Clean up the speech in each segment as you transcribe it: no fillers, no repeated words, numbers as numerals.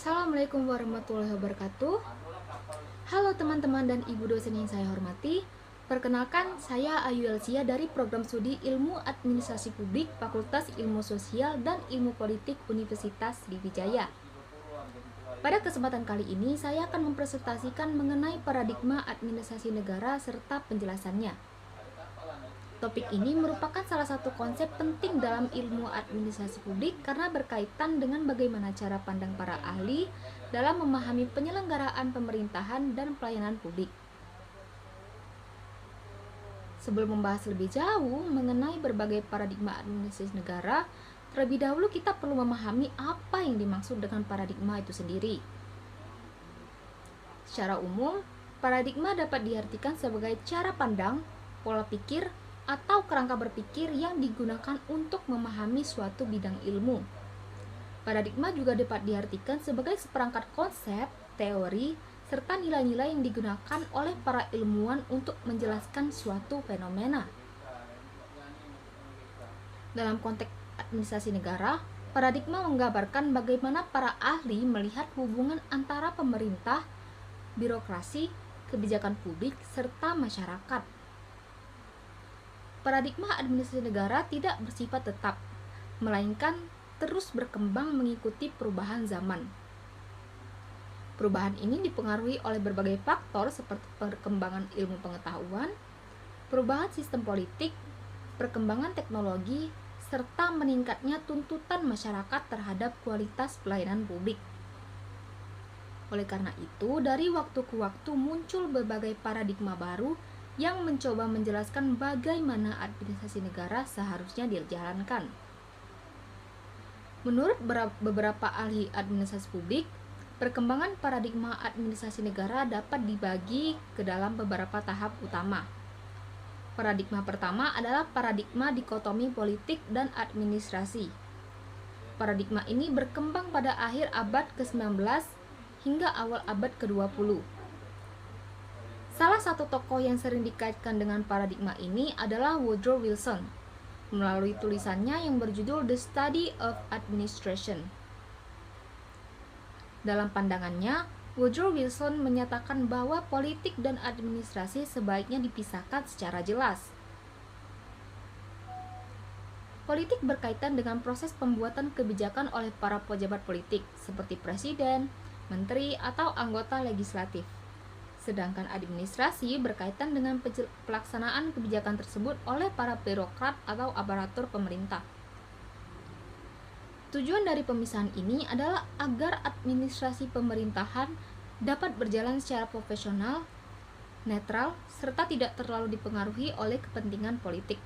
Assalamualaikum warahmatullahi wabarakatuh. Halo teman-teman dan ibu dosen yang saya hormati. Perkenalkan, saya Ayu Elsia dari Program Studi Ilmu Administrasi Publik Fakultas Ilmu Sosial dan Ilmu Politik Universitas Sriwijaya. Pada kesempatan kali ini, saya akan mempresentasikan mengenai paradigma administrasi negara serta penjelasannya. Topik ini merupakan salah satu konsep penting dalam ilmu administrasi publik karena berkaitan dengan bagaimana cara pandang para ahli dalam memahami penyelenggaraan pemerintahan dan pelayanan publik. Sebelum membahas lebih jauh mengenai berbagai paradigma administrasi negara, terlebih dahulu kita perlu memahami apa yang dimaksud dengan paradigma itu sendiri. Secara umum, paradigma dapat diartikan sebagai cara pandang, pola pikir, atau kerangka berpikir yang digunakan untuk memahami suatu bidang ilmu. Paradigma juga dapat diartikan sebagai seperangkat konsep, teori, serta nilai-nilai yang digunakan oleh para ilmuwan untuk menjelaskan suatu fenomena. Dalam konteks administrasi negara, paradigma menggambarkan bagaimana para ahli melihat hubungan antara pemerintah, birokrasi, kebijakan publik, serta masyarakat. Paradigma administrasi negara tidak bersifat tetap, melainkan terus berkembang mengikuti perubahan zaman. Perubahan ini dipengaruhi oleh berbagai faktor seperti perkembangan ilmu pengetahuan, perubahan sistem politik, perkembangan teknologi, serta meningkatnya tuntutan masyarakat terhadap kualitas pelayanan publik. Oleh karena itu, dari waktu ke waktu muncul berbagai paradigma baru yang mencoba menjelaskan bagaimana administrasi negara seharusnya dijalankan. Menurut beberapa ahli administrasi publik, perkembangan paradigma administrasi negara dapat dibagi ke dalam beberapa tahap utama. Paradigma pertama adalah paradigma dikotomi politik dan administrasi. Paradigma ini berkembang pada akhir abad ke-19 hingga awal abad ke-20. Salah satu tokoh yang sering dikaitkan dengan paradigma ini adalah Woodrow Wilson, melalui tulisannya yang berjudul The Study of Administration. Dalam pandangannya, Woodrow Wilson menyatakan bahwa politik dan administrasi sebaiknya dipisahkan secara jelas. Politik berkaitan dengan proses pembuatan kebijakan oleh para pejabat politik, seperti presiden, menteri, atau anggota legislatif. Sedangkan administrasi berkaitan dengan pelaksanaan kebijakan tersebut oleh para birokrat atau aparatur pemerintah. Tujuan dari pemisahan ini adalah agar administrasi pemerintahan dapat berjalan secara profesional, netral, serta tidak terlalu dipengaruhi oleh kepentingan politik.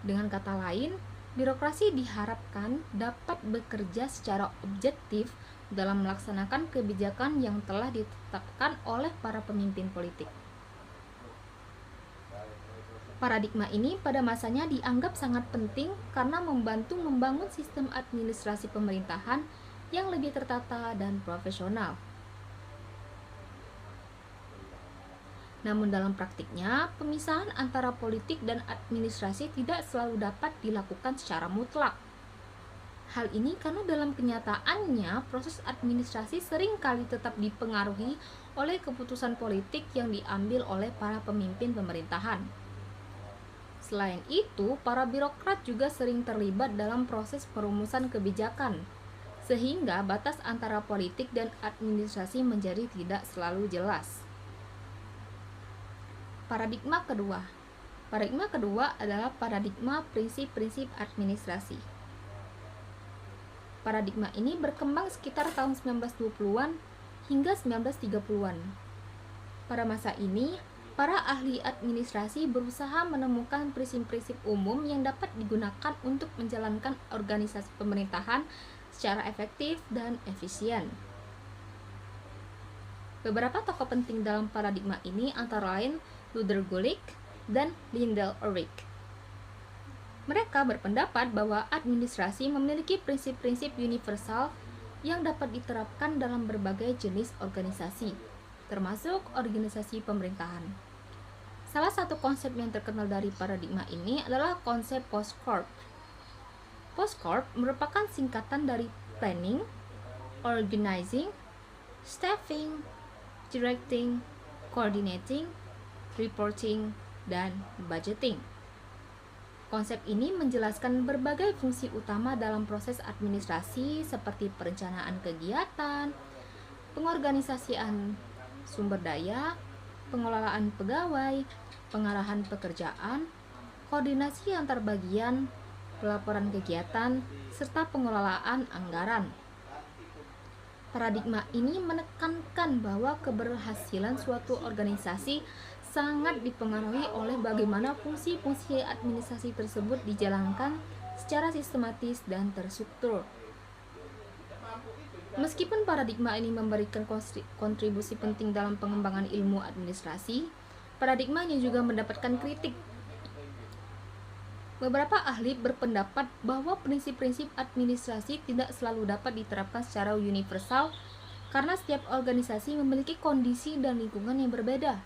Dengan kata lain, birokrasi diharapkan dapat bekerja secara objektif dalam melaksanakan kebijakan yang telah ditetapkan oleh para pemimpin politik. Paradigma ini pada masanya dianggap sangat penting karena membantu membangun sistem administrasi pemerintahan yang lebih tertata dan profesional. Namun dalam praktiknya, pemisahan antara politik dan administrasi tidak selalu dapat dilakukan secara mutlak. Hal ini karena dalam kenyataannya proses administrasi sering kali tetap dipengaruhi oleh keputusan politik yang diambil oleh para pemimpin pemerintahan. Selain itu, para birokrat juga sering terlibat dalam proses perumusan kebijakan, sehingga batas antara politik dan administrasi menjadi tidak selalu jelas. Paradigma kedua adalah paradigma prinsip-prinsip administrasi. Paradigma ini berkembang sekitar tahun 1920-an hingga 1930-an. Pada masa ini, para ahli administrasi berusaha menemukan prinsip-prinsip umum yang dapat digunakan untuk menjalankan organisasi pemerintahan secara efektif dan efisien. Beberapa tokoh penting dalam paradigma ini antara lain Ludwig Gulick dan Lyndall Ulrich. Mereka berpendapat bahwa administrasi memiliki prinsip-prinsip universal yang dapat diterapkan dalam berbagai jenis organisasi, termasuk organisasi pemerintahan. Salah satu konsep yang terkenal dari paradigma ini adalah konsep post-corp. POSCORP merupakan singkatan dari Planning, Organizing, Staffing, Directing, Coordinating, Reporting, dan Budgeting. Konsep ini menjelaskan berbagai fungsi utama dalam proses administrasi seperti perencanaan kegiatan, pengorganisasian sumber daya, pengelolaan pegawai, pengarahan pekerjaan, koordinasi antar bagian, pelaporan kegiatan, serta pengelolaan anggaran. Paradigma ini menekankan bahwa keberhasilan suatu organisasi sangat dipengaruhi oleh bagaimana fungsi-fungsi administrasi tersebut dijalankan secara sistematis dan terstruktur. Meskipun paradigma ini memberikan kontribusi penting dalam pengembangan ilmu administrasi, paradigma ini juga mendapatkan kritik. Beberapa ahli berpendapat bahwa prinsip-prinsip administrasi tidak selalu dapat diterapkan secara universal karena setiap organisasi memiliki kondisi dan lingkungan yang berbeda.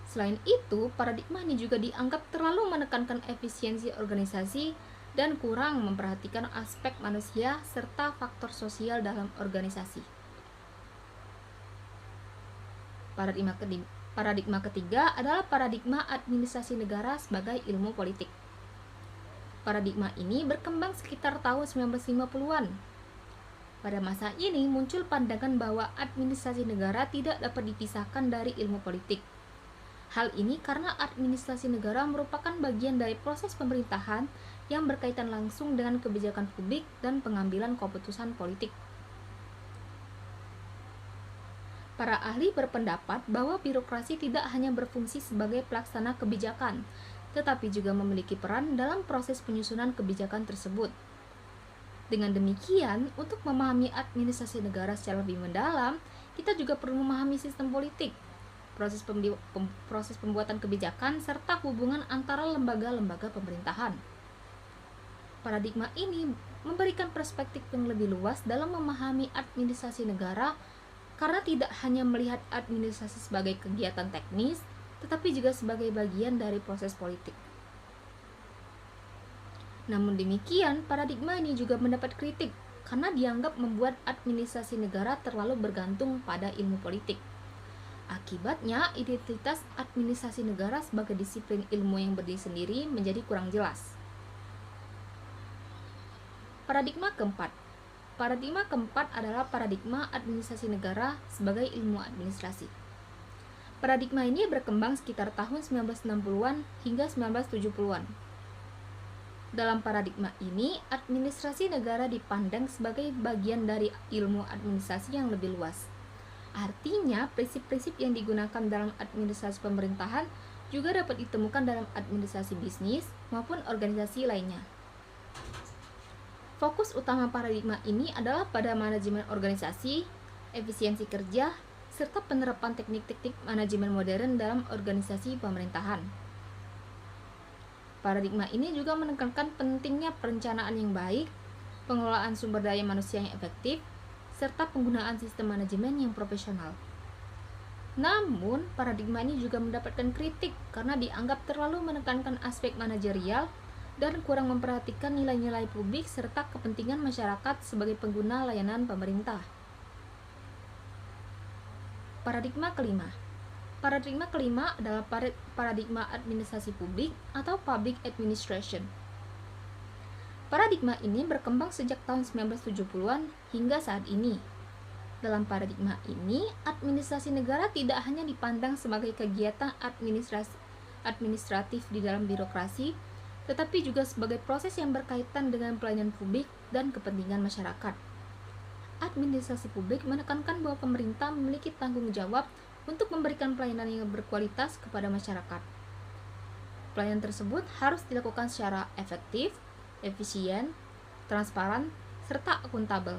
Selain itu, paradigma ini juga dianggap terlalu menekankan efisiensi organisasi dan kurang memperhatikan aspek manusia serta faktor sosial dalam organisasi. Paradigma ketiga adalah paradigma administrasi negara sebagai ilmu politik. Paradigma ini berkembang sekitar tahun 1950-an. Pada masa ini muncul pandangan bahwa administrasi negara tidak dapat dipisahkan dari ilmu politik. Hal ini karena administrasi negara merupakan bagian dari proses pemerintahan yang berkaitan langsung dengan kebijakan publik dan pengambilan keputusan politik. Para ahli berpendapat bahwa birokrasi tidak hanya berfungsi sebagai pelaksana kebijakan, tetapi juga memiliki peran dalam proses penyusunan kebijakan tersebut. Dengan demikian, untuk memahami administrasi negara secara lebih mendalam, kita juga perlu memahami sistem politik, proses pembuatan kebijakan, serta hubungan antara lembaga-lembaga pemerintahan. Paradigma ini memberikan perspektif yang lebih luas dalam memahami administrasi negara karena tidak hanya melihat administrasi sebagai kegiatan teknis, tetapi juga sebagai bagian dari proses politik. Namun demikian, paradigma ini juga mendapat kritik karena dianggap membuat administrasi negara terlalu bergantung pada ilmu politik. Akibatnya, identitas administrasi negara sebagai disiplin ilmu yang berdiri sendiri menjadi kurang jelas. Paradigma keempat adalah paradigma administrasi negara sebagai ilmu administrasi. Paradigma ini berkembang sekitar tahun 1960-an hingga 1970-an. Dalam paradigma ini, administrasi negara dipandang sebagai bagian dari ilmu administrasi yang lebih luas. Artinya, prinsip-prinsip yang digunakan dalam administrasi pemerintahan juga dapat ditemukan dalam administrasi bisnis maupun organisasi lainnya. Fokus utama paradigma ini adalah pada manajemen organisasi, efisiensi kerja, serta penerapan teknik-teknik manajemen modern dalam organisasi pemerintahan. Paradigma ini juga menekankan pentingnya perencanaan yang baik, pengelolaan sumber daya manusia yang efektif, serta penggunaan sistem manajemen yang profesional. Namun, paradigma ini juga mendapatkan kritik karena dianggap terlalu menekankan aspek manajerial dan kurang memperhatikan nilai-nilai publik serta kepentingan masyarakat sebagai pengguna layanan pemerintah. Paradigma kelima adalah paradigma administrasi publik atau public administration. Paradigma ini berkembang sejak tahun 1970-an hingga saat ini. Dalam paradigma ini, administrasi negara tidak hanya dipandang sebagai kegiatan administratif di dalam birokrasi, tetapi juga sebagai proses yang berkaitan dengan pelayanan publik dan kepentingan masyarakat. Administrasi publik menekankan bahwa pemerintah memiliki tanggung jawab untuk memberikan pelayanan yang berkualitas kepada masyarakat. Pelayanan tersebut harus dilakukan secara efektif, efisien, transparan, serta akuntabel.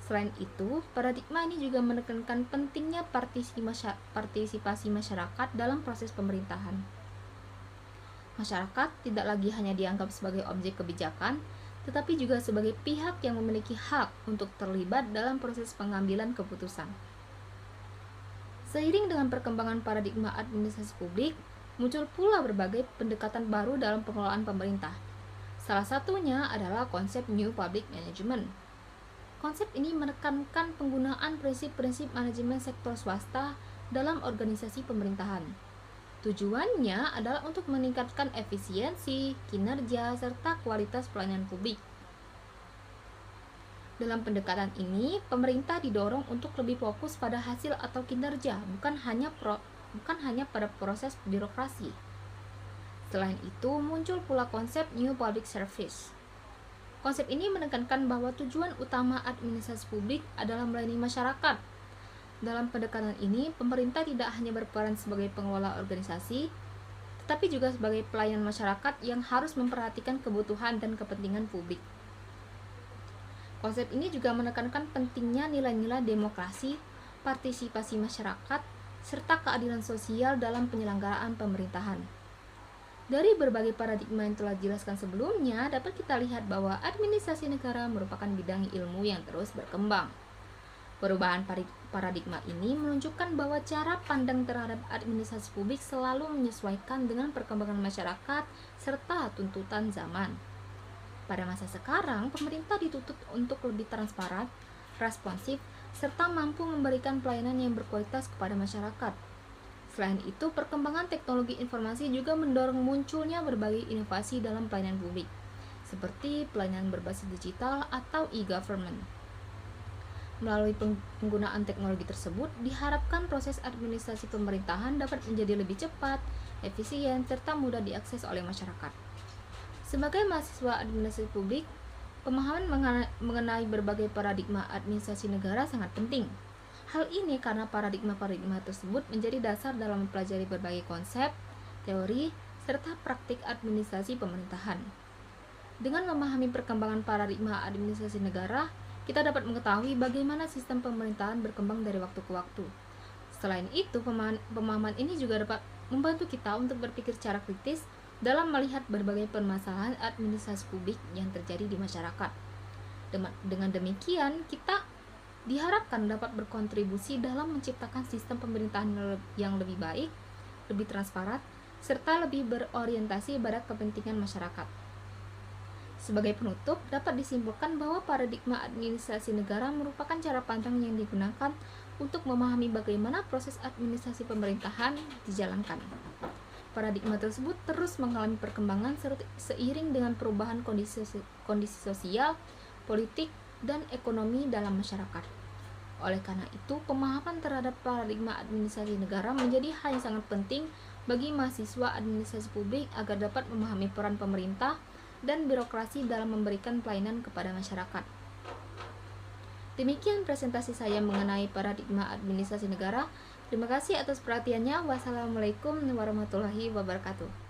Selain itu, paradigma ini juga menekankan pentingnya partisipasi masyarakat dalam proses pemerintahan. Masyarakat tidak lagi hanya dianggap sebagai objek kebijakan, tetapi juga sebagai pihak yang memiliki hak untuk terlibat dalam proses pengambilan keputusan. Seiring dengan perkembangan paradigma administrasi publik, muncul pula berbagai pendekatan baru dalam pengelolaan pemerintah. Salah satunya adalah konsep New Public Management. Konsep ini menekankan penggunaan prinsip-prinsip manajemen sektor swasta dalam organisasi pemerintahan. Tujuannya adalah untuk meningkatkan efisiensi, kinerja, serta kualitas pelayanan publik. Dalam pendekatan ini, pemerintah didorong untuk lebih fokus pada hasil atau kinerja, bukan hanya pada proses birokrasi. Selain itu, muncul pula konsep New Public Service. Konsep ini menekankan bahwa tujuan utama administrasi publik adalah melayani masyarakat. Dalam pendekatan ini, pemerintah tidak hanya berperan sebagai pengelola organisasi, tetapi juga sebagai pelayan masyarakat yang harus memperhatikan kebutuhan dan kepentingan publik. Konsep ini juga menekankan pentingnya nilai-nilai demokrasi, partisipasi masyarakat, serta keadilan sosial dalam penyelenggaraan pemerintahan. Dari berbagai paradigma yang telah dijelaskan sebelumnya, dapat kita lihat bahwa administrasi negara merupakan bidang ilmu yang terus berkembang. Perubahan paradigma ini menunjukkan bahwa cara pandang terhadap administrasi publik selalu menyesuaikan dengan perkembangan masyarakat serta tuntutan zaman. Pada masa sekarang, pemerintah dituntut untuk lebih transparan, responsif, serta mampu memberikan pelayanan yang berkualitas kepada masyarakat. Selain itu, perkembangan teknologi informasi juga mendorong munculnya berbagai inovasi dalam pelayanan publik, seperti pelayanan berbasis digital atau e-government. Melalui penggunaan teknologi tersebut, diharapkan proses administrasi pemerintahan dapat menjadi lebih cepat, efisien, serta mudah diakses oleh masyarakat. Sebagai mahasiswa administrasi publik, pemahaman mengenai berbagai paradigma administrasi negara sangat penting. Hal ini karena paradigma-paradigma tersebut menjadi dasar dalam mempelajari berbagai konsep, teori, serta praktik administrasi pemerintahan. Dengan memahami perkembangan paradigma administrasi negara, kita dapat mengetahui bagaimana sistem pemerintahan berkembang dari waktu ke waktu. Selain itu, pemahaman ini juga dapat membantu kita untuk berpikir secara kritis dalam melihat berbagai permasalahan administrasi publik yang terjadi di masyarakat. Dengan demikian, kita diharapkan dapat berkontribusi dalam menciptakan sistem pemerintahan yang lebih baik, lebih transparan, serta lebih berorientasi pada kepentingan masyarakat. Sebagai penutup, dapat disimpulkan bahwa paradigma administrasi negara merupakan cara pandang yang digunakan untuk memahami bagaimana proses administrasi pemerintahan dijalankan. Paradigma tersebut terus mengalami perkembangan seiring dengan perubahan kondisi sosial, politik, dan ekonomi dalam masyarakat. Oleh karena itu, pemahaman terhadap paradigma administrasi negara menjadi hal yang sangat penting bagi mahasiswa administrasi publik agar dapat memahami peran pemerintah dan birokrasi dalam memberikan pelayanan kepada masyarakat. Demikian presentasi saya mengenai paradigma administrasi negara. Terima kasih atas perhatiannya. Wassalamualaikum warahmatullahi wabarakatuh.